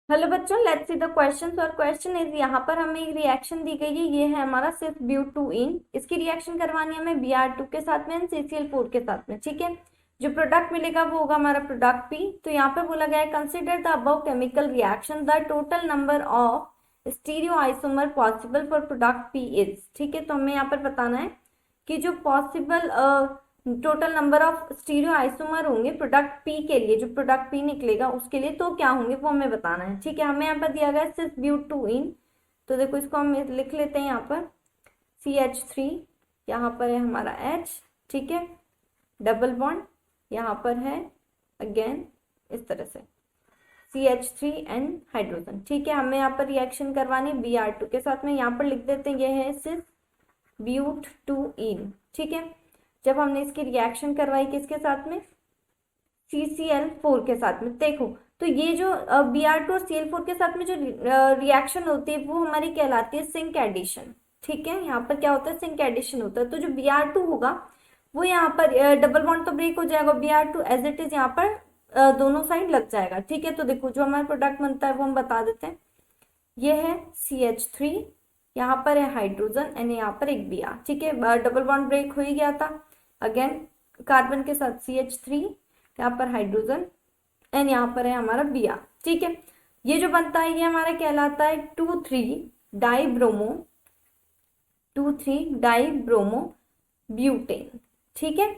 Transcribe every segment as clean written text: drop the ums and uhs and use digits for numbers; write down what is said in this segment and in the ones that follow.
Hello बच्चों, let's see the questions. और question is, यहाँ पर हमें एक रिएक्शन दी गई है। ये है हमारा सिर्फ ब्यूट टू इन। इसकी रिएक्शन करवानी है हमें Br2 के साथ में एंड CCl4 के साथ में। ठीक है, जो प्रोडक्ट मिलेगा वो होगा हमारा प्रोडक्ट P। तो यहाँ पर बोला गया है consider the above chemical reaction, the total number of stereo isomer possible for product P is. ठीक है, तो हमें यहाँ पर बताना है कि जो possible total number of stereo isomer होंगे प्रोडक्ट पी के लिए, जो प्रोडक्ट पी निकलेगा उसके लिए, तो क्या होंगे वो हमें बताना है। ठीक है, हमें यहाँ पर दिया गया है सिर्फ ब्यूट टू इन। तो देखो इसको हम लिख लेते हैं यहाँ पर CH3, यहाँ पर है हमारा H। ठीक है, डबल बॉन्ड यहाँ पर है अगेन इस तरह से CH3 एंड हाइड्रोजन। ठीक है, हमें यहाँ पर रिएक्शन करवानी Br2 के साथ में। यहाँ पर लिख देते हैं ये है सिर्फ ब्यूट टू इन। ठीक है, जब हमने इसकी रिएक्शन करवाई किसके साथ में, CCl4 के साथ में। देखो तो ये जो Br2 और Cl4 के साथ में जो रिएक्शन होती है वो हमारी कहलाती है सिंक एडिशन। ठीक है, यहाँ पर क्या होता है, सिंक एडिशन होता है। तो जो Br2 होगा वो यहाँ पर डबल बॉन्ड तो ब्रेक हो जाएगा, Br2 एज इट इज यहाँ पर दोनों साइड लग जाएगा। ठीक है, तो देखो जो हमारा प्रोडक्ट बनता है वो हम बता देते हैं। ये है CH3, यहाँ पर है हाइड्रोजन एंड यहाँ पर एक Br। ठीक है, डबल बॉन्ड ब्रेक हो ही गया था। अगेन कार्बन के साथ CH3, यहाँ पर हाइड्रोजन एंड यहाँ पर है हमारा Br। ठीक है, ये जो बनता है ये हमारा कहलाता है 2,3-डाइब्रोमो, 2,3-डाइब्रोमो ब्यूटेन। ठीक है,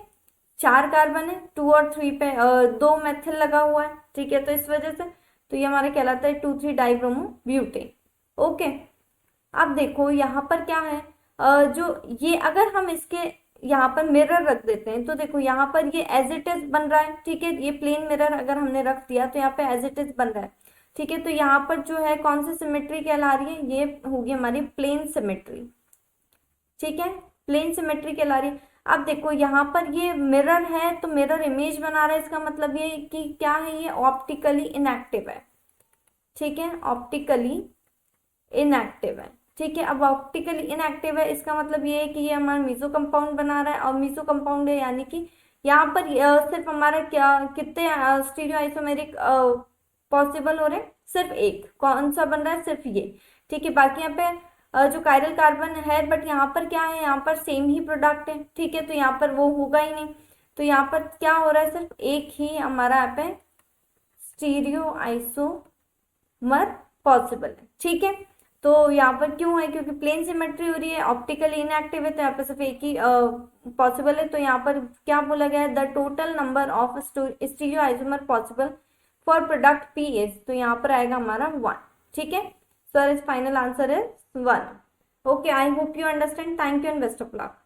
4 कार्बन है, 2 और 3 पे 2 मेथिल लगा हुआ है। ठीक है, तो इस वजह से तो ये हमारा कहलाता है 2,3-डाइब्रोमो ब्यूटेन। ओके, अब देखो यहाँ पर क्या है, जो ये अगर हम इसके यहाँ पर मिरर रख देते हैं तो देखो यहाँ पर ये एज इट इज बन रहा है। ठीक है, ये प्लेन मिरर अगर हमने रख दिया तो यहाँ पे एज इट इज बन रहा है। ठीक है, तो यहाँ पर जो है कौन सी सिमेट्री कहला रही है, ये होगी हमारी प्लेन सिमेट्री। ठीक है, प्लेन सिमेट्री कहला रही है। अब देखो यहाँ पर ये मिरर है तो मिरर इमेज बना रहा है, इसका मतलब ये कि क्या है, ये ऑप्टिकली इनएक्टिव है। ठीक है, ऑप्टिकली इनएक्टिव है। ठीक है, अब ऑप्टिकली इनएक्टिव है इसका मतलब ये है कि ये हमारा मीसो कंपाउंड बना रहा है। और मीसो कंपाउंड है यानी कि यहाँ पर सिर्फ हमारा क्या कितने स्टीरियो आइसोमेरिक पॉसिबल हो रहे हैं, सिर्फ एक। कौन सा बन रहा है, सिर्फ ये। ठीक है, बाकी यहाँ पे जो कायरल कार्बन है, बट यहाँ पर क्या है, यहाँ पर सेम ही प्रोडक्ट है। ठीक है, तो यहाँ पर वो होगा ही नहीं। तो यहाँ पर क्या हो रहा है, सिर्फ एक ही हमारा यहाँ पे स्टीरियो आइसोमर पॉसिबल है। ठीक है, तो यहाँ पर क्यों है, क्योंकि प्लेन सिमेट्री हो रही है, ऑप्टिकली इनएक्टिव है, तो यहाँ पर सिर्फ एक ही पॉसिबल है। तो यहाँ पर क्या बोला गया है, the total number of stereo isomer possible for product P is. तो यहाँ पर आएगा हमारा 1। ठीक है, so is final answer is 1। Okay, I hope you understand. Thank you and best of luck.